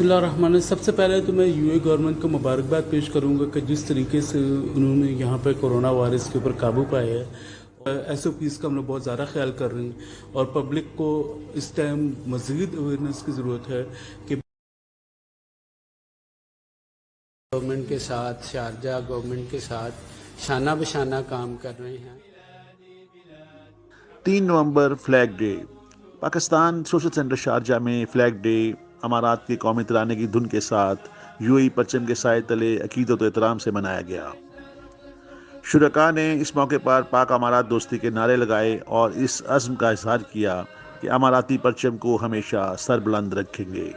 اللہ الرحمن الرحیم۔ سب سے پہلے تو میں یو اے گورنمنٹ کو مبارکباد پیش کروں گا کہ جس طریقے سے انہوں نے یہاں پہ کورونا وائرس کے اوپر قابو پایا ہے، ایس او پیز کا ہم لوگ بہت زیادہ خیال کر رہے ہیں، اور پبلک کو اس ٹائم مزید اویئرنیس کی ضرورت ہے کہ گورنمنٹ کے ساتھ، شارجہ گورنمنٹ کے ساتھ شانہ بشانہ کام کر رہے ہیں۔ 3 نومبر flag day. Pakistan social centre Sharjah میں فلیگ ڈے امارات کے قومی ترانے کی دھن کے ساتھ یو اے ای پرچم کے سائے تلے عقیدت و احترام سے منایا گیا۔ شرکاء نے اس موقع پر پاک امارات دوستی کے نعرے لگائے اور اس عزم کا اظہار کیا کہ اماراتی پرچم کو ہمیشہ سربلند رکھیں گے۔